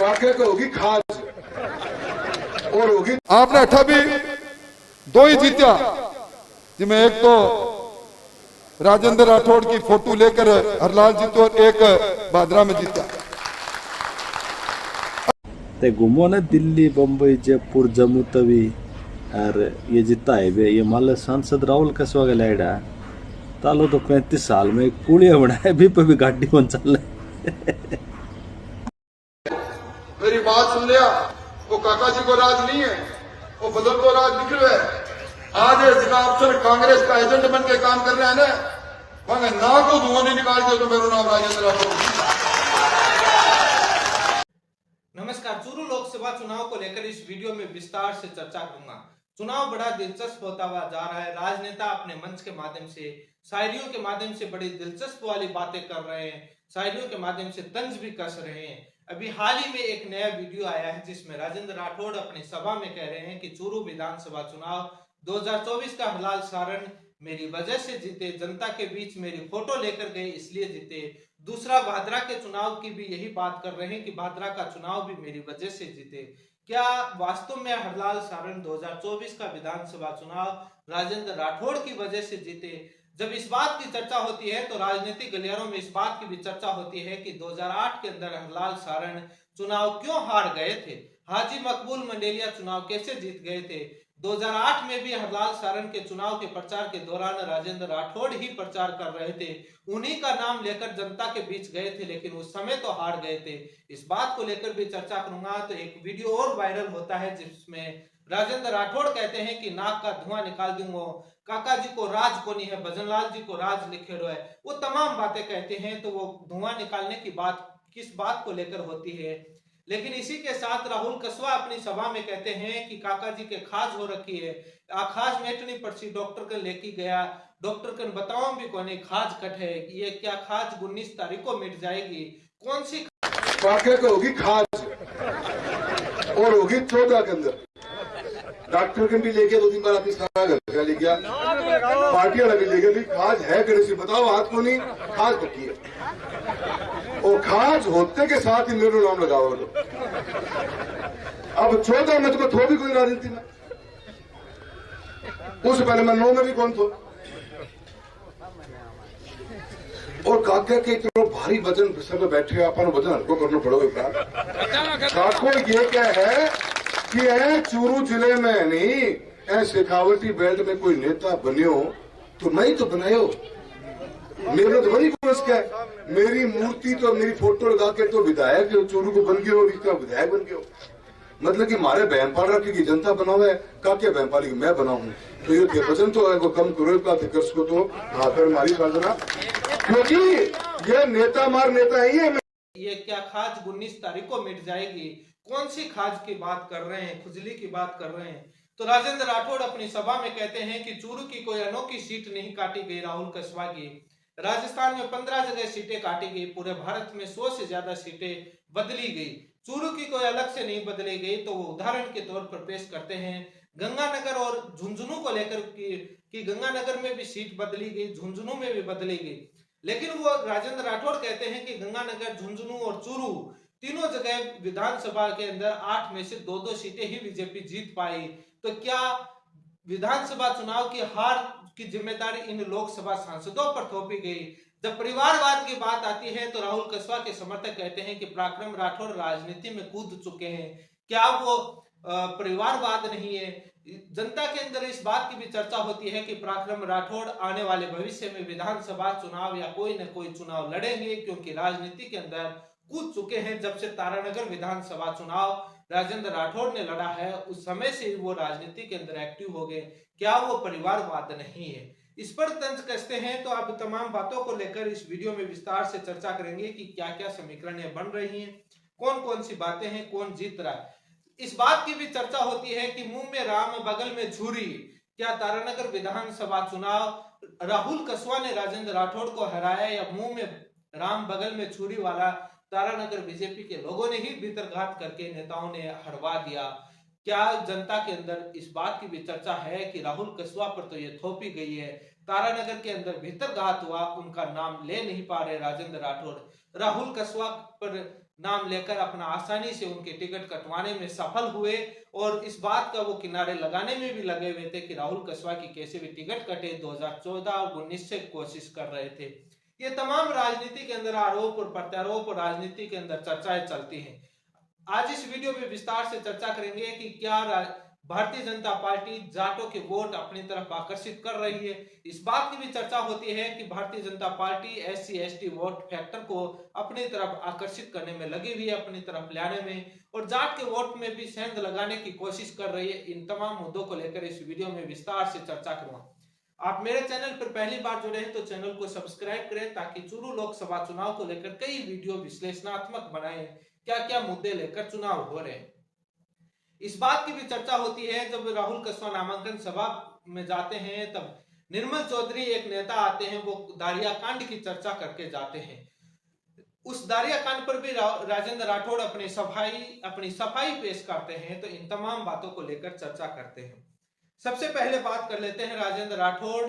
वाकई को होगी खाज और होगी। आपने अठा भी दो ही जीता, जिसमें एक तो राजेंद्र राठौड़ की फोटो लेकर हरलाल जीतो और एक भादरा में जीता। ते घूमो ने दिल्ली, बम्बई, जयपुर, जम्मू तवी और ये जितना है बे, ये मान लो सांसद राहुल कसवा के लाइडा तालो तो 35 साल में एक पुलिया बनाया भी पे भी गाड़ी बन चल मेरी बात सुन लिया, वो काका जी को राज नहीं है, वो बदल को राज निकल है। आज ये जिला अफसर कांग्रेस का एजेंट बन के काम कर रहे हैं ना, वहां ना को धुआं नहीं निकाल दिया तो मेरा नाम राजेंद्र राठौड़। नमस्कार। चूरू लोकसभा चुनाव को लेकर इस वीडियो में विस्तार से चर्चा करूंगा। चुनाव बड़ा दिलचस्प होता हुआ जा रहा है। राजनेता अपने मंच के माध्यम से, शायरियों के माध्यम से बड़ी दिलचस्प वाली बातें कर रहे हैं, शायरियों के माध्यम से तंज भी कस रहे हैं। अभी हाल ही में एक नया वीडियो आया है जिसमें राजेंद्र राठौड़ अपनी सभा में कह रहे हैं कि चूरू विधानसभा चुनाव 2024 का हरलाल सारण मेरी वजह से जीते, जनता के बीच मेरी फोटो लेकर गए इसलिए जीते। दूसरा, भादरा के चुनाव की भी यही बात कर रहे हैं कि भादरा का चुनाव भी मेरी वजह से जीते। क्या वास्तव में हरलाल सारण 2024 का विधानसभा चुनाव राजेंद्र राठौड़ की वजह से जीते? जब इस बात की चर्चा होती है तो राजनीतिक गलियारों में इस बात की भी चर्चा होती है कि 2008 के अंदर हरलाल सारण चुनाव क्यों हार गए थे, हाजी मकबूल मंडेलिया चुनाव कैसे जीत गए थे। 2008 में भी हरलाल सारण के चुनाव के प्रचार के दौरान राजेंद्र राठौड़ ही प्रचार कर रहे थे, उन्हीं का नाम लेकर जनता के बीच गए थे, लेकिन उस समय तो हार गए थे। इस बात को लेकर भी चर्चा करूंगा। तो एक वीडियो और वायरल होता है जिसमें राजेंद्र राठौड़ कहते हैं कि नाक का धुआं निकाल दूंगा, काका जी को राज कोनी है, भजनलाल जी को राज लिखे है, वो तमाम बातें कहते हैं। तो वो धुआं निकालने की बात किस बात को लेकर होती है? लेकिन इसी के साथ राहुल कसवा अपनी सभा में कहते हैं कि काका जी के खाज हो रखी है, खाज मेटनी पड़सी, डॉक्टर के लेके गया, डॉक्टर के बताओ भी कोने खाज कट है, ये क्या खाज 19 तारीख को मिट जाएगी? कौन सी वाकई को होगी खाज और होगी 14 के अंदर। डॉक्टर के भी लेके 2-3 बार अपनी सभा घर ले गया, पार्टी वाला भी लेके भी खाज है गणेश, बताओ हाथ को नहीं खाज पक्की है, और खाज होते के साथ ही मेरे नाम लगाओ। अब 14 में तो थो भी कोई राजनीति में, उस पहले मैं 9 में भी कौन थो। और काका के इतना भारी वजन सर में बैठे, अपन वजन हल्को करना पड़ेगा। काको ये क्या है कि चूरू जिले में नहीं शेखावटी बेल्ट में कोई नेता बनियो तो मैं ही तो बनायो, मेरे तो बड़ी कोशिश है। मेरी मूर्ति तो मेरी फोटो लगा के तो विधायक चूरू को बन गयो, इसका विधायक बन गयो, मतलब कि मारे बहमपाल रखी की जनता बनाओ है, काके बहमपाली की मैं बनाऊं। तो ये वजन तो है वो कम करो का को तो हाथ मारी साधना, क्योंकि ये नेता मार नेता है। ये क्या खाज 19 तारीख को मिट जाएगी? कौन सी खाज की बात कर रहे हैं? खुजली की बात कर रहे हैं। तो राजेंद्र राठौड़ अपनी सभा में कहते हैं कि चूरू की कोई अनोखी सीट नहीं काटी गई राहुल कसवा की। राजस्थान में 15 जगह सीटें काटी गई, पूरे भारत में 100 से ज्यादा सीटें बदली गई, चूरू की कोई अलग से नहीं बदली गई। तो वो उदाहरण के तौर पर पेश करते हैं गंगानगर और झुंझुनू को लेकर कि गंगानगर में भी सीट बदली गई, झुंझुनू में भी बदली गई। लेकिन वो राजेंद्र राठौड़ कहते हैं कि गंगानगर, झुंझुनू और चूरू तीनों जगह विधानसभा के अंदर 8 में से 2-2 सीटें ही बीजेपी जीत पाई। तो क्या विधानसभा चुनाव की हार की जिम्मेदारी इन लोकसभा सांसदों पर थोपी गई? जब परिवारवाद की बात आती है तो राहुल कसवा के समर्थक कहते हैं कि पराक्रम राठौड़ राजनीति में कूद चुके हैं। क्या वो परिवारवाद नहीं है? जनता के अंदर इस बात की भी चर्चा होती है कि पराक्रम राठौड़ आने वाले भविष्य में विधानसभा चुनाव या कोई न कोई चुनाव लड़ेंगे, क्योंकि राजनीति के अंदर कूद चुके हैं। जब से तारानगर विधानसभा चुनाव राजेंद्र राठौड़ ने लड़ा है उस समय से वो राजनीति के अंदर एक्टिव हो गए। क्या वो परिवारवाद नहीं है? इस पर तंज कसते हैं। तो अब तमाम बातों को लेकर इस वीडियो में विस्तार से चर्चा करेंगे कि क्या क्या समीकरणें बन रही हैं, कौन कौन सी बातें हैं, कौन जीत रहा है। इस बात की भी चर्चा होती है कि मुंह में राम बगल में छुरी। क्या तारानगर विधानसभा चुनाव राहुल कसवा ने राजेंद्र राठौड़ को हराया या मुंह में राम बगल में छुरी वाला तारानगर बीजेपी के लोगों ने ही भीतरघात करके नेताओं ने हरवा दिया? क्या जनता के अंदर इस बात की भी चर्चा है कि राहुल कसवा पर तो ये थोपी गई है, तारानगर के अंदर भीतरघात हुआ, उनका नाम ले नहीं पा रहे राजेंद्र राठौड़। राहुल कसवा पर नाम लेकर अपना आसानी से उनके टिकट कटवाने में सफल हुए और इस बात का वो किनारे लगाने में भी लगे हुए थे कि राहुल कसवा की कैसे भी टिकट कटे 2014 और 19 से कोशिश कर रहे थे। ये तमाम राजनीति के अंदर आरोप और प्रत्यारोप और राजनीति के अंदर चर्चाएं चलती हैं। आज इस वीडियो में विस्तार से चर्चा करेंगे कि क्या भारतीय जनता पार्टी जाटों के वोट अपनी तरफ आकर्षित कर रही है। इस बात की भी चर्चा होती है कि Bharatiya Janata party SC/ST vote factor को अपनी तरफ आकर्षित करने में लगी हुई है, अपनी तरफ लाने में, और जाट के वोट में भी सेंध लगाने की कोशिश कर रही है। इन तमाम मुद्दों को लेकर इस वीडियो में विस्तार से चर्चा करूंगा। आप मेरे चैनल पर पहली बार जुड़े हैं तो चैनल को सब्सक्राइब करें ताकि चूरू लोकसभा चुनाव को लेकर कई वीडियो विश्लेषणात्मक बनाए, क्या क्या मुद्दे लेकर चुनाव हो रहे हैं। इस बात की भी चर्चा होती है जब राहुल कसवा नामांकन सभा में जाते हैं तब निर्मल चौधरी एक नेता आते हैं, वो दारिया कांड की चर्चा करके जाते हैं। उस दारिया कांड पर भी राजेंद्र राठौड़ अपनी सफाई पेश करते हैं। तो इन तमाम बातों को लेकर चर्चा करते हैं। सबसे पहले बात कर लेते हैं राजेंद्र राठौड़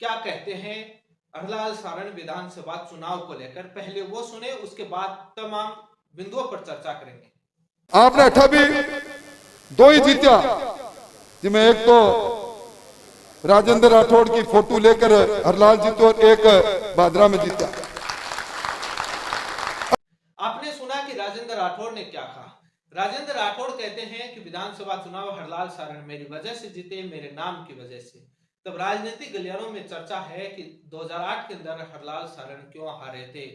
क्या कहते हैं हरलाल सारण विधानसभा चुनाव को लेकर। पहले वो सुने, उसके बाद तमाम बिंदुओं पर चर्चा करेंगे। आपने 2 ही जीत्या, जिसमें एक तो राजेंद्र राठौड़ की फोटो लेकर हरलाल जीतो और एक भादरा में जीता। आपने सुना कि राजेंद्र राठौड़ ने क्या कहा। राजेंद्र राठौड़ कहते हैं कि विधानसभा चुनाव हरलाल सारण मेरी वजह से जीते, मेरे नाम की वजह से। तब राजनीतिक गलियारों में चर्चा है कि 2008 के अंदर हरलाल सारण क्यों हारे थे।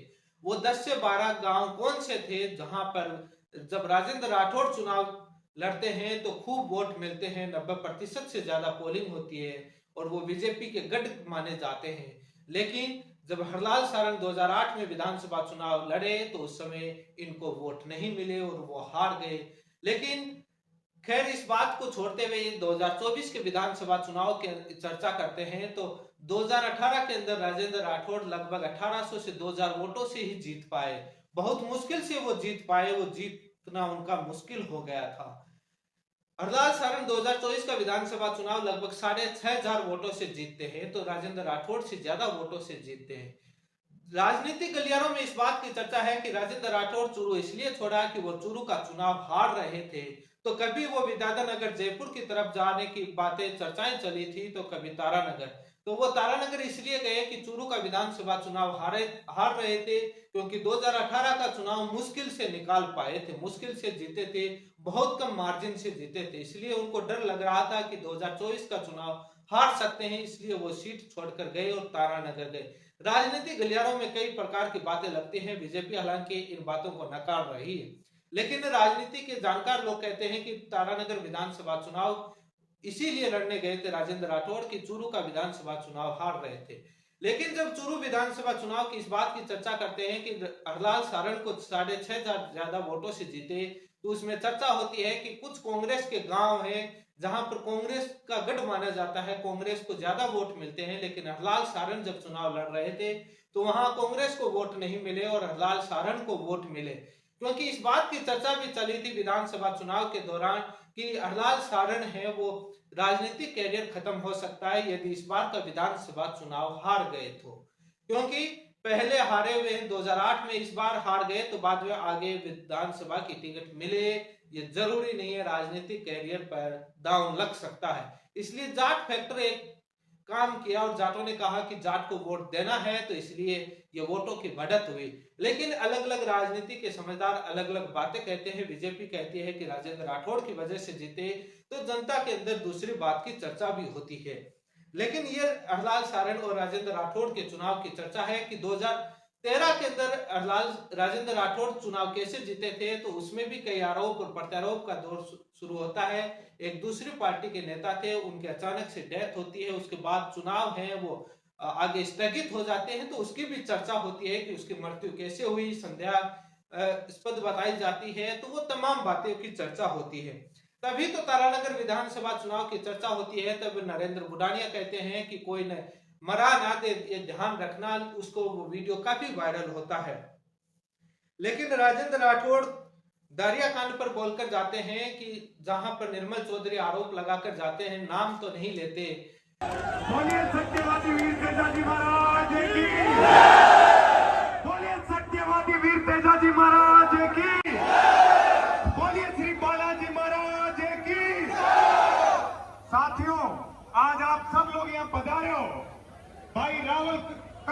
वो 10 से 12 गांव कौन से थे जहां पर जब राजेंद्र राठौड़ चुनाव लड़ते हैं तो खूब वोट मिलते हैं, 90% से ज्यादा पोलिंग होती है और वो बीजेपी के गढ़ माने जाते हैं। लेकिन जब हरलाल सारण 2008 में विधानसभा चुनाव लड़े तो उस समय इनको वोट नहीं मिले और वो हार गए। लेकिन खैर इस बात को छोड़ते हुए 2024 के विधानसभा चुनाव के चर्चा करते हैं तो 2018 के अंदर राजेंद्र राठौड़ लगभग 1800 से 2000 वोटों से ही जीत पाए। बहुत मुश्किल से वो जीत पाए, वो जीतना उनका मुश्किल हो गया था। हरलाल सारण 2024 का विधानसभा चुनाव लगभग 6500 वोटों से जीतते हैं, तो राजेंद्र राठौड़ से ज्यादा वोटों से जीतते हैं। राजनीतिक गलियारों में इस बात की चर्चा है कि राजेंद्र राठौड़ चूरू इसलिए छोड़ा कि वो चूरू का चुनाव हार रहे थे। तो कभी वो विद्याधरनगर जयपुर की तरफ जाने की बातें चर्चाएं चली थी, तो कभी तारानगर। तो वो तारानगर इसलिए गए कि चूरू का विधानसभा चुनाव हार रहे थे, क्योंकि 2018 का चुनाव मुश्किल से निकाल पाए थे, मुश्किल से जीते थे, बहुत कम मार्जिन से जीते थे। इसलिए उनको डर लग रहा था कि 2024 का चुनाव हार सकते हैं, इसलिए वो सीट छोड़कर गए और तारानगर गए। राजनीतिक गलियारों में कई प्रकार की बातें लगती हैं। बीजेपी हालांकि इन बातों को नकार रही है, लेकिन राजनीति के जानकार लोग कहते हैं कि तारानगर विधानसभा चुनाव इसीलिए लड़ने गए थे राजेंद्र राठौड़ की चूरू का विधानसभा चुनाव हार रहे थे। लेकिन जब चूरू विधानसभा चुनाव की इस बात की चर्चा करते हैं कि हरलाल सारण को 6500 ज्यादा वोटों से जीते, तो उसमें चर्चा होती है कि कुछ कांग्रेस के गांव हैं जहां पर कांग्रेस का गढ़ माना जाता है, कांग्रेस को ज्यादा वोट मिलते हैं। लेकिन हरलाल सारण जब चुनाव लड़ रहे थे तो वहां कांग्रेस को वोट नहीं मिले और हरलाल सारण को वोट मिले, क्योंकि इस बात की चर्चा भी चली थी विधानसभा चुनाव के दौरान कि हरलाल सारण है वो राजनीतिक कैरियर खत्म हो सकता है यदि इस बार का विधानसभा चुनाव हार गए तो, क्योंकि पहले हारे हुए 2008 में, इस बार हार गए तो बाद में आगे विधानसभा की टिकट मिले ये जरूरी नहीं है, राजनीतिक कैरियर पर दांव लग सकता है। इसलिए जाट फैक्टर एक काम किया और जाटों ने कहा कि जाट को वोट देना है, तो इसलिए ये वोटों की बढ़त हुई। लेकिन अलग अलग राजनीति के समझदार अलग अलग बातें कहते हैं। बीजेपी कहती है कि राजेंद्र राठौड़ की वजह से जीते, तो जनता के अंदर दूसरी बात की चर्चा भी होती है। लेकिन ये हरलाल सारण और राजेंद्र राठौड़ के चुनाव की चर्चा है कि 2013 के अंदर राजेंद्र राठौड़ चुनाव कैसे जीते थे, तो उसमें भी कई आरोप और प्रत्यारोप का दौर शुरू होता है। एक दूसरी पार्टी के नेता थे, उनके अचानक से डेथ होती है, उसके बाद चुनाव है वो आगे स्थगित हो जाते हैं, तो उसकी भी चर्चा होती है कि उसकी मृत्यु कैसे हुई, संदेहास्पद बताई जाती है। तो वो तमाम बातें की चर्चा होती है। तभी तो तारानगर विधानसभा चुनाव की चर्चा होती है। तब नरेंद्र बुडानिया कहते हैं कि कोई न मरा ना दे, ये ध्यान रखना, उसको वो वीडियो काफी वायरल होता है। लेकिन राजेंद्र राठौड़ दारिया कांड पर बोलकर जाते हैं कि जहां पर निर्मल चौधरी आरोप लगाकर जाते हैं, नाम तो नहीं लेते। बोलिए सत्यवादी वीर तेजाजी महाराज की, बोलिए सत्यवादी वीर तेजाजी महाराज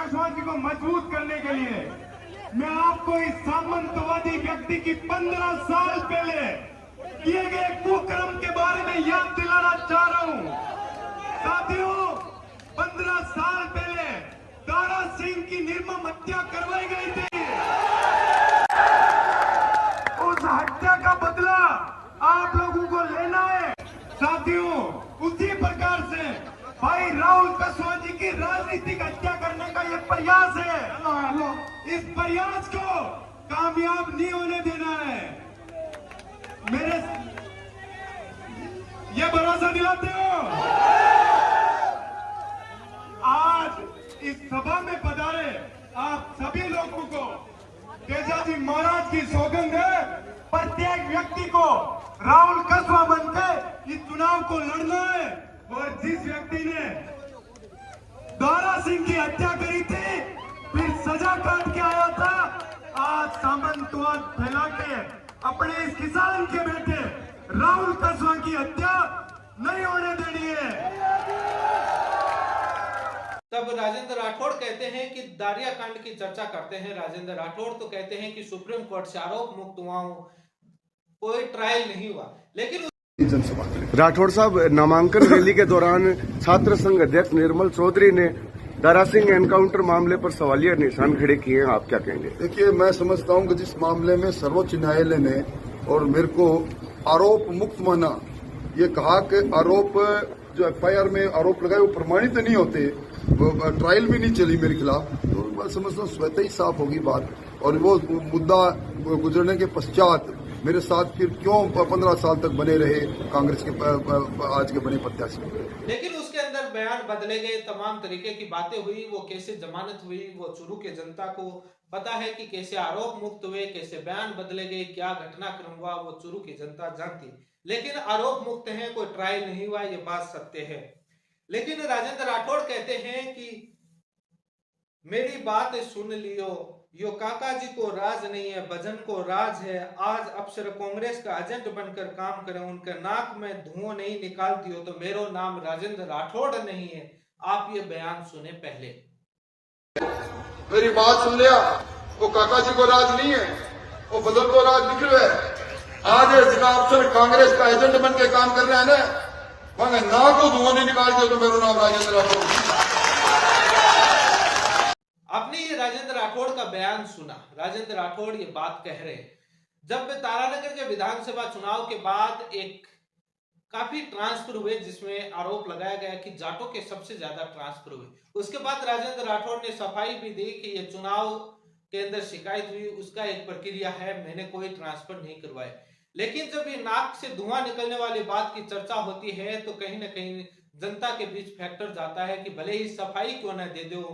कसवां जी को मजबूत करने के लिए मैं आपको इस सामंतवादी व्यक्ति की 15 साल पहले किए गए कुकर्म के बारे में याद दिलाना चाह रहा हूं। साथियों, 15 साल पहले दारा सिंह की निर्मम हत्या करवाई गई थी। उस हत्या का बदला आप लोगों को लेना है। साथियों, उसी प्रकार से भाई राहुल कसवां जी की राजनीतिक हत्या करने का ये प्रयास है। इस प्रयास को कामयाब नहीं होने देना है। मेरे ये भरोसा दिलाते हो? आज इस सभा में पधारे आप सभी लोगों को तेजाजी महाराज की सौगंध है, प्रत्येक व्यक्ति को राहुल कसवां बनकर इस चुनाव को लड़ना है। और जिस व्यक्ति ने दारा सिंह की हत्या करी थी, फिर सजा काट के आया था, आज सामंतवाद फैला के अपने इस किसान के बेटे राहुल कसवां की हत्या नहीं होने देनी है। तब राजेंद्र राठौड़ कहते हैं कि दारिया कांड की चर्चा करते हैं। राजेंद्र राठौड़ तो कहते हैं कि सुप्रीम कोर्ट से आरोप मुक्त हुआ हूं, कोई ट्रायल नहीं हुआ। लेकिन राठौड़ साहब, नामांकन रैली के दौरान छात्र संघ अध्यक्ष निर्मल चौधरी ने दारा सिंह एनकाउंटर मामले पर सवालिया निशान खड़े किए हैं, आप क्या कहेंगे? देखिए, मैं समझता हूं कि जिस मामले में सर्वोच्च न्यायालय ने और मेरे को आरोप मुक्त माना, ये कहा कि आरोप जो एफआईआर में आरोप लगाए वो प्रमाणित नहीं होते, वो ट्रायल भी नहीं चली मेरे खिलाफ, तो मैं समझता हूँ स्वतः ही साफ होगी बात। और वो मुद्दा गुजरने के पश्चात मेरे साथ फिर क्यों 15 साल तक बने रहे कांग्रेस के आज के बने प्रत्याशी। लेकिन उसके अंदर बयान बदले गए, तमाम तरीके की बातें हुई, वो कैसे जमानत हुई वो चूरू के जनता को पता है कि कैसे आरोप मुक्त हुए, कैसे बयान बदले गए, क्या घटनाक्रम हुआ, वो चूरू की जनता जानती। लेकिन आरोप मुक्त है, कोई ट्रायल नहीं हुआ, ये बात सत्य है। लेकिन राजेंद्र राठौड़ कहते हैं कि मेरी बात सुन लियो, यो काका जी को राज नहीं है, भजन को राज है। आज अफसर कांग्रेस का एजेंट बनकर काम करें, उनके नाक में धुआं नहीं निकाल दियो तो मेरो नाम राजेंद्र राठौड़ नहीं है। आप ये बयान सुने पहले। मेरी बात सुन लिया, वो काका जी को राज नहीं है, वो बदल को राज दिख रहा है। आज जिला अफसर कांग्रेस का एजेंट बन के काम कर रहे हैं ना, वहां नाक को धुआं नहीं निकाल दिया तो मेरा नाम राजेंद्र राठौड़। आपने ये राजेंद्र राठौड़ का बयान सुना। राजेंद्र राठौड़ ये बात कह रहे हैं। जब तारानगर के विधानसभा चुनाव के बाद एक काफी ट्रांसफर हुए, जिसमें आरोप लगाया गया कि जाटों के सबसे ज्यादा ट्रांसफर हुए, उसके बाद राजेंद्र राठौड़ ने सफाई भी दी कि ये चुनाव के अंदर शिकायत हुई, उसका एक प्रक्रिया है, मैंने कोई ट्रांसफर नहीं करवाए। लेकिन जब ये नाक से धुआं निकलने वाली बात की चर्चा होती है तो कहीं ना कहीं जनता के बीच फैक्टर जाता है कि भले ही सफाई क्यों न दे दो।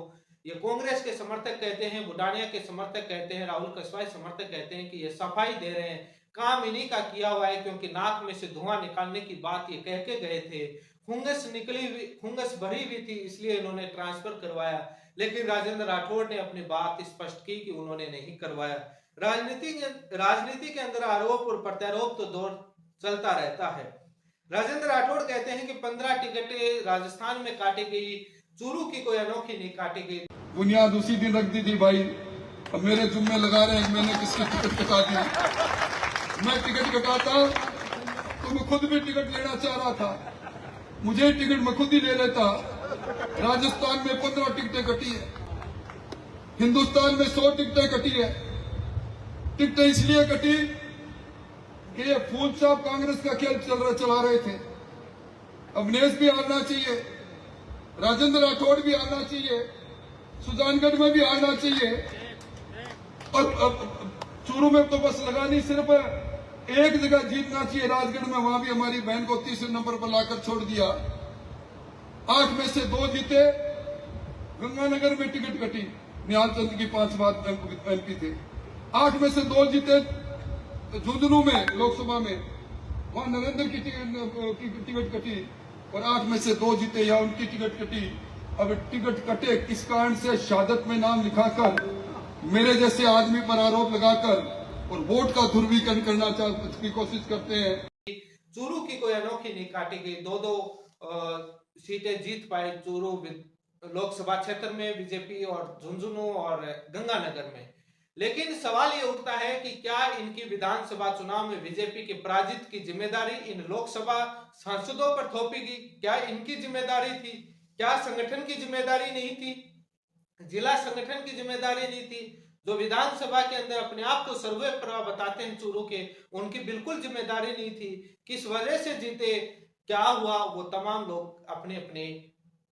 ये कांग्रेस के समर्थक कहते हैं, बुडानिया के समर्थक कहते हैं, राहुल कसवाई समर्थक कहते हैं कि ये सफाई दे रहे हैं, काम इन्हीं का किया हुआ है, क्योंकि नाक में से धुआं निकालने की बात ये कह के गए थे, फंगस भरी हुई थी, इसलिए इन्होंने ट्रांसफर करवाया। लेकिन राजेंद्र राठौड़ ने अपनी बात स्पष्ट की कि उन्होंने नहीं करवाया। राजनीति के अंदर आरोप और प्रत्यारोप तो दौर चलता रहता है। राजेंद्र राठौड़ कहते हैं कि 15 टिकटें राजस्थान में काटी गई, चूरू की कोई अनोखी नहीं काटी गई। बुनियाद उसी दिन रख दी थी भाई, अब मेरे जुम्मे लगा रहे हैं मैंने किसकी टिकट कटा दी। मैं टिकट कटाता तो मैं खुद भी टिकट लेना चाह रहा था, मुझे टिकट मैं खुद ही ले लेता। राजस्थान में 15 टिकटें कटी है, हिंदुस्तान में 100 टिकटें कटी है। टिकटें इसलिए कटी कि ये फूल साहब कांग्रेस का खेल चला रहे थे। अवनेश भी हारना चाहिए, राजेंद्र राठौड़ भी हारना चाहिए, सुजानगढ़ में भी हारना चाहिए, और चूरू में तो बस लगानी सिर्फ एक जगह जीतना चाहिए, राजगढ़ में, वहां भी हमारी बहन को तीसरे नंबर पर लाकर छोड़ दिया। 8 में से 2 जीते। गंगानगर में टिकट कटी, निहाल चंद की 5 बार एमपी थे, 8 में से 2 जीते। झुंझुनू में लोकसभा में वहां नरेंद्र की टिकट कटी और 8 में से 2 जीते, या उनकी टिकट कटी। अब टिकट कटे किस कारण से, शहादत में नाम लिखाकर मेरे जैसे आदमी पर आरोप लगाकर और वोट का ध्रुवीकरण करना की कोशिश करते हैं। चूरू की कोई अनोखी नहीं काटी गई, 2-2 सीटें जीत पाए चूरू लोकसभा क्षेत्र में बीजेपी और झुंझुनू और गंगानगर में। लेकिन सवाल ये उठता है कि क्या इनकी विधानसभा चुनाव में बीजेपी के पराजित की जिम्मेदारी इन लोकसभा सांसदों पर थोपी गई? क्या इनकी जिम्मेदारी थी? क्या संगठन की जिम्मेदारी नहीं थी? जिला संगठन की जिम्मेदारी नहीं थी? जो विधानसभा के अंदर अपने आप को सर्वोपरि बताते हैं चूरू के, उनकी बिल्कुल जिम्मेदारी नहीं थी? किस वजह से जीते, क्या हुआ, वो तमाम लोग अपने अपने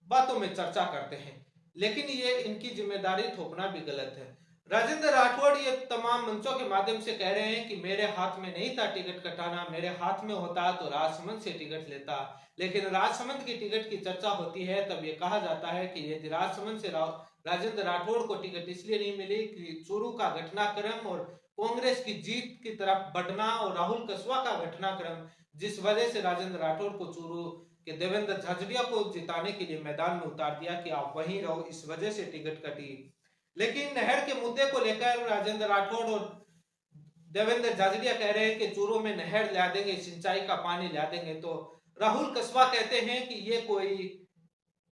बातों में चर्चा करते हैं। लेकिन ये इनकी जिम्मेदारी थोपना भी गलत है। राजेंद्र राठौड़ ये तमाम मंचों के माध्यम से कह रहे हैं कि मेरे हाथ में नहीं था टिकट कटाना, मेरे हाथ में होता तो राजसमंद से टिकट लेता। लेकिन राजसमंद की टिकट की चर्चा होती है तब ये कहा जाता है कि यदि राजसमंद से राजेंद्र राठौड़ को टिकट इसलिए नहीं मिली कि चूरू का घटनाक्रम और कांग्रेस की जीत की तरफ बढ़ना और राहुल कस्वा का घटनाक्रम, जिस वजह से राजेंद्र राठौड़ को चूरू के देवेंद्र झाझड़िया को जिताने के लिए मैदान में उतार दिया कि आप वहीं रहो, इस वजह से टिकट कटी। लेकिन नहर के मुद्दे को लेकर राजेंद्र राठौड़ और देवेंद्र झाझड़िया कह रहे हैं कि चूरू में नहर ला देंगे, सिंचाई का पानी ला देंगे। तो राहुल कस्वा कहते हैं कि ये कोई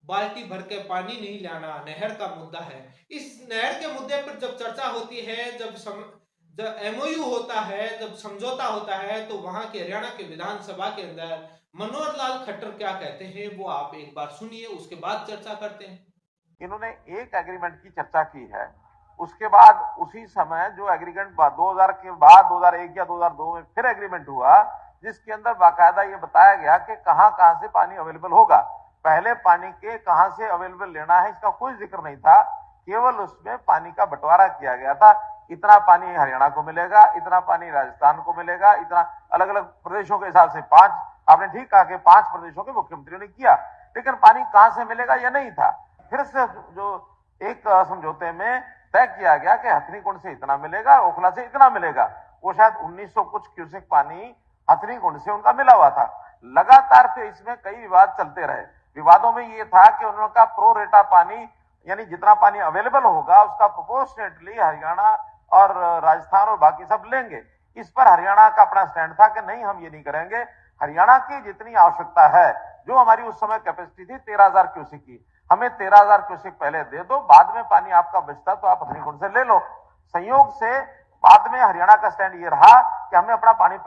बाल्टी भर के पानी नहीं लाना, नहर का मुद्दा है। इस नहर के मुद्दे पर जब चर्चा होती है, जब एमओयू होता है, जब समझौता होता है, तो वहां के हरियाणा के विधानसभा के अंदर मनोहर लाल खट्टर क्या कहते हैं वो आप एक बार सुनिए, उसके बाद चर्चा करते हैं। इन्होंने एक एग्रीमेंट की चर्चा की है, उसके बाद उसी समय जो एग्रीमेंट 2000 के बाद 2001 या 2002 में फिर एग्रीमेंट हुआ, जिसके अंदर बाकायदा ये बताया गया कि कहां कहां से पानी अवेलेबल होगा। पहले पानी के कहां से अवेलेबल लेना है इसका कोई जिक्र नहीं था, केवल उसमें पानी का बंटवारा किया गया था। इतना पानी हरियाणा को मिलेगा, इतना पानी राजस्थान को मिलेगा, इतना अलग अलग प्रदेशों के हिसाब से 5, आपने ठीक कहा कि 5 प्रदेशों के मुख्यमंत्रियों ने किया, लेकिन पानी कहां से मिलेगा यह नहीं था। फिर से जो एक समझौते में तय किया गया कि हथनीकुंड से इतना मिलेगा, ओखला से इतना मिलेगा। वो शायद 1900 कुछ क्यूसेक पानी हथनीकुंड से उनका मिला हुआ था। लगातार फिर इसमें कई विवाद चलते रहे। विवादों में ये था कि उनका प्रो रेटा पानी, यानी जितना पानी अवेलेबल होगा उसका प्रोपोर्शनेटली हरियाणा और राजस्थान और बाकी सब लेंगे। इस पर हरियाणा का अपना स्टैंड था कि नहीं, हम ये नहीं करेंगे। हरियाणा की जितनी आवश्यकता है, जो हमारी उस समय कैपेसिटी थी 13,000 क्यूसेक की, हमें 13,000 क्यूसेक पहले दे दो, बाद में पानी आपका बचता तो आप हथनीकुंड से ले लो। संयोग से बाद में हरियाणा का स्टैंड ये रहा कि हमें अपना पानी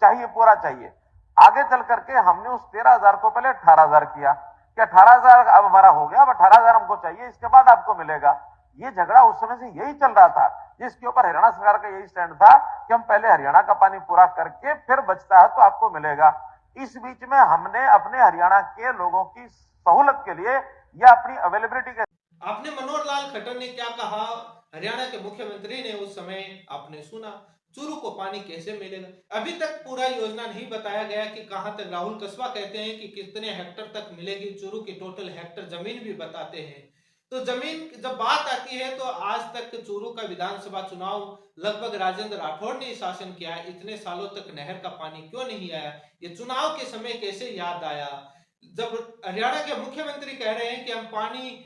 चाहिए, पूरा चाहिए। आगे चल करके हमने उस 13,000 को पहले 18,000 किया कि 18,000 अब हमारा हो गया, अब 18,000 हमको चाहिए, इसके बाद आपको मिलेगा। ये झगड़ा उस समय से यही चल रहा था, जिसके ऊपर हरियाणा सरकार का यही स्टैंड था कि हम पहले हरियाणा का पानी पूरा करके फिर बचता है तो आपको मिलेगा। इस बीच में हमने अपने हरियाणा के लोगों की सहूलत के लिए या अपनी अवेलेबिलिटी के, आपने मनोहर लाल खट्टर ने क्या कहा, हरियाणा के मुख्यमंत्री ने उस समय आपने सुना, चूरू को पानी कैसे मिलेगा। अभी तक पूरा योजना नहीं बताया गया कि कहां तक। राहुल कस्वा कहते हैं कि कितने हेक्टर तक मिलेगी, चूरू की टोटल हेक्टर जमीन भी बताते हैं। तो जमीन जब बात आती है तो आज तक चूरू का विधानसभा चुनाव लगभग राजेंद्र राठौड़ ने शासन किया है। इतने सालों तक नहर का पानी क्यों नहीं आया, ये चुनाव के समय कैसे याद आया? जब हरियाणा के मुख्यमंत्री कह रहे हैं कि हम पानी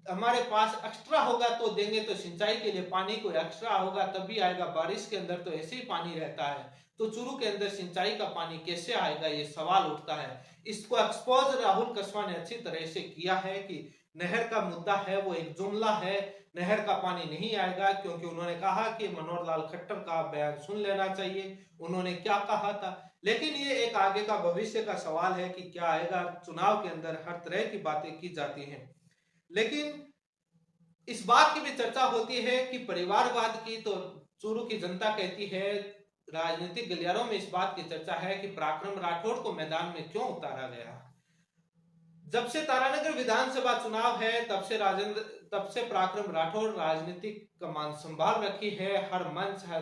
हमारे पास एक्स्ट्रा होगा तो देंगे, तो सिंचाई के लिए पानी को एक्स्ट्रा होगा तभी आएगा, बारिश के अंदर तो ऐसे ही पानी रहता है, तो चूरू के अंदर सिंचाई का पानी कैसे आएगा, ये सवाल उठता है। इसको एक्सपोज राहुल कस्वा ने अच्छी तरह से किया है कि नहर का मुद्दा है वो एक जुमला है, नहर का पानी नहीं आएगा, क्योंकि उन्होंने कहा कि मनोहर लाल खट्टर का बयान सुन लेना चाहिए, उन्होंने क्या कहा था। लेकिन ये एक आगे का भविष्य का सवाल है कि क्या आएगा। चुनाव के अंदर हर तरह की बातें की जाती हैं, लेकिन इस बात की भी चर्चा होती है कि परिवारवाद की तो चूरू की जनता कहती है, राजनीतिक गलियारों में इस बात की चर्चा है कि पराक्रम राठौड़ को मैदान में क्यों उतारा गया। जब से तारानगर विधानसभा चुनाव है तब से पराक्रम राठौड़ राजनीतिक कमान संभाल रखी है। हर मंच, हर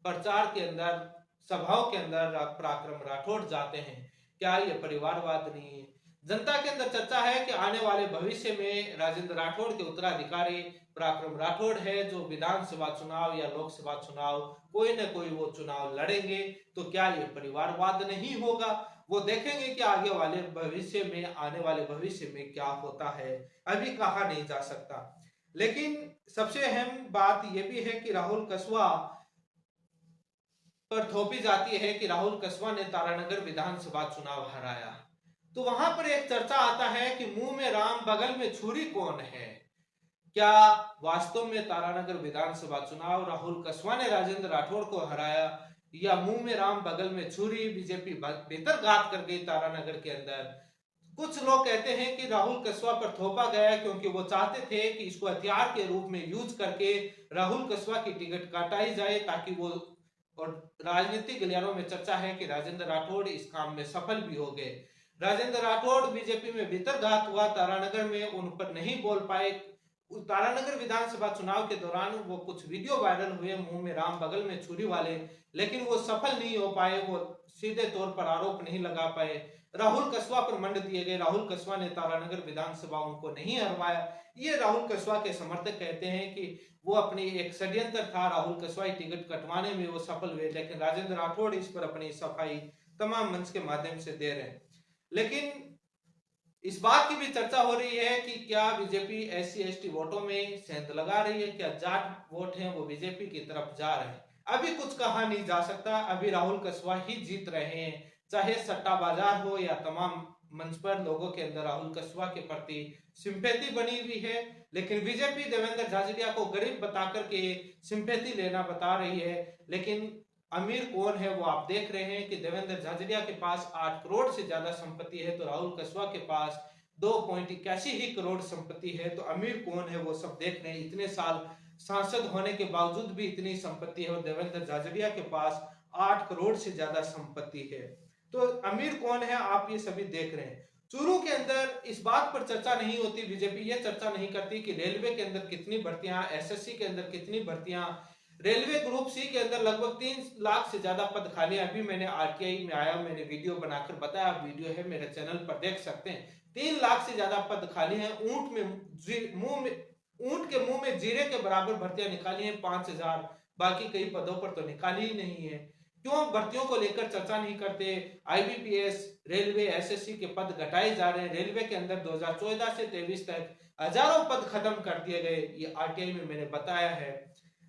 प्रचार के अंदर, सभाओं के अंदर पराक्रम राठौड़ जाते हैं। क्या ये परिवारवाद नहीं है? जनता के अंदर चर्चा है कि आने वाले भविष्य में राजेंद्र राठौड़ के उत्तराधिकारी पराक्रम राठौड़ है, जो विधानसभा चुनाव या लोकसभा चुनाव कोई न कोई वो चुनाव लड़ेंगे। तो क्या ये परिवारवाद नहीं होगा? वो देखेंगे कि आगे वाले भविष्य में, आने वाले भविष्य में क्या होता है, अभी कहा नहीं जा सकता। लेकिन सबसे अहम बात यह भी है कि राहुल कस्वा पर थोपी जाती है कि राहुल कस्वा ने तारानगर विधानसभा चुनाव हराया। तो वहां पर एक चर्चा आता है कि मुंह में राम बगल में छुरी कौन है। क्या वास्तव में तारानगर विधानसभा चुनाव राहुल कसवा ने राजेंद्र राठौड़ को हराया, या मुंह में राम बगल में छुरी बीजेपी बेहतर घात कर गई तारानगर के अंदर? कुछ लोग कहते हैं कि राहुल कसवा पर थोपा गया क्योंकि वो चाहते थे कि इसको हथियार के रूप में यूज करके राहुल कसवा की टिकट काटाई जाए ताकि वो, और राजनीतिक गलियारों में चर्चा है कि राजेंद्र राठौड़ इस काम में सफल भी हो गए। राजेंद्र राठौड़ बीजेपी में भीतरघात हुआ तारानगर में, उन पर नहीं बोल पाए। तारानगर विधानसभा चुनाव के दौरान वो कुछ वीडियो वायरल हुए मुंह में राम बगल में छुरी वाले, लेकिन वो सफल नहीं हो पाए, वो सीधे तौर पर आरोप नहीं लगा पाए। राहुल कसवा पर मंड दिए गए। राहुल कसवा ने तारानगर विधानसभा उनको नहीं हरवाया। ये राहुल कसवा के समर्थक कहते हैं कि वो अपनी एक षड्यंत्र था, राहुल कसवा टिकट कटवाने में वो सफल हुए, लेकिन राजेंद्र राठौड़ इस पर अपनी सफाई तमाम मंच के माध्यम से दे रहे हैं। लेकिन इस बात की भी चर्चा हो रही है कि क्या बीजेपी SC/ST वोटों में सेंध लगा रही है, क्या जाट वोट हैं वो बीजेपी की तरफ जा रहे हैं? अभी कुछ कहा नहीं जा सकता। अभी राहुल कसवा ही जीत रहे हैं, चाहे सट्टा बाजार हो या तमाम मंच पर लोगों के अंदर राहुल कसवा के प्रति सिंपैथी बनी हुई है। लेकिन बीजेपी देवेंद्र झाझड़िया को गरीब बता करके सिंपैथी लेना बता रही है, लेकिन अमीर कौन है वो आप देख रहे हैं कि देवेंद्र झाझड़िया के पास 8 करोड़ से ज्यादा संपत्ति है, तो राहुल कसवा के पास 2.81 ही करोड़ संपत्ति है। तो अमीर कौन है वो सब देख रहे हैं। इतने साल सांसद होने के बावजूद भी इतनी संपत्ति है और देवेंद्र झाझड़िया के पास 8 करोड़ से ज्यादा संपत्ति है, तो अमीर कौन है आप ये सभी देख रहे हैं। चूरू के अंदर इस बात पर चर्चा नहीं होती, बीजेपी ये चर्चा नहीं करती कि रेलवे के अंदर कितनी भर्तियां, SSC के अंदर कितनी भर्तियां, रेलवे ग्रुप C के अंदर लगभग 3 लाख से ज्यादा पद खाली। अभी मैंने RTI में आया, मैंने वीडियो बनाकर बताया, वीडियो है मेरे चैनल पर देख सकते हैं। 3 लाख से ज्यादा पद खाली हैं। ऊंट के मुंह में जीरे के बराबर भर्तियां निकाली हैं 5000, बाकी कई पदों पर तो निकाली ही नहीं है। क्यों भर्तियों को लेकर चर्चा नहीं करते? IBPS, रेलवे, SSC के पद घटाए जा रहे हैं। रेलवे के अंदर 2014 से 23 तक हजारों पद खत्म कर दिए गए, ये RTI में मैंने बताया है।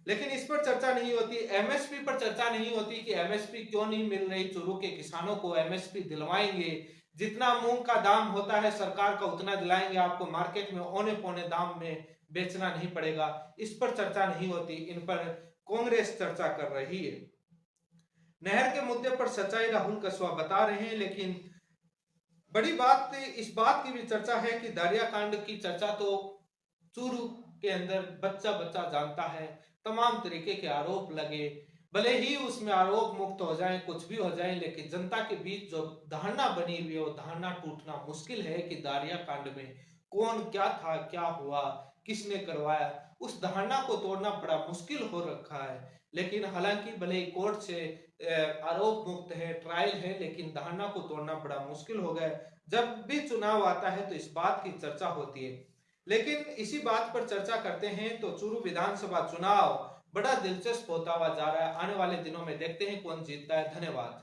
लेकिन इस पर चर्चा नहीं होती। MSP पर चर्चा नहीं होती कि MSP क्यों नहीं मिल रही। चूरू के किसानों को MSP दिलवाएंगे, जितना मूंग का दाम होता है सरकार का उतना दिलाएंगे, आपको मार्केट में औने पौने दाम में बेचना नहीं पड़ेगा। इस पर चर्चा नहीं होती, इन पर कांग्रेस चर्चा कर रही है। नहर के मुद्दे पर सच्चाई राहुल कसवा बता रहे हैं, लेकिन बड़ी बात इस बात की भी चर्चा है कि दारिया कांड की चर्चा तो चूरू के अंदर बच्चा बच्चा जानता है। तमाम तरीके के आरोप लगे, भले ही उसमें आरोप मुक्त हो जाएं, कुछ भी हो जाए, लेकिन जनता के बीच जो धारणा बनी हुई है वो धारणा टूटना मुश्किल है कि दारिया कांड में कौन क्या था, क्या हुआ, किसने करवाया, उस धारणा को तोड़ना बड़ा मुश्किल हो रखा है। लेकिन हालांकि भले कोर्ट से आरोप मुक्त है, ट्रायल है, लेकिन धारणा को तोड़ना बड़ा मुश्किल हो गया। जब भी चुनाव आता है तो इस बात की चर्चा होती है। लेकिन इसी बात पर चर्चा करते हैं तो चूरू विधानसभा चुनाव बड़ा दिलचस्प होता हुआ जा रहा है। आने वाले दिनों में देखते हैं कौन जीतता है। धन्यवाद।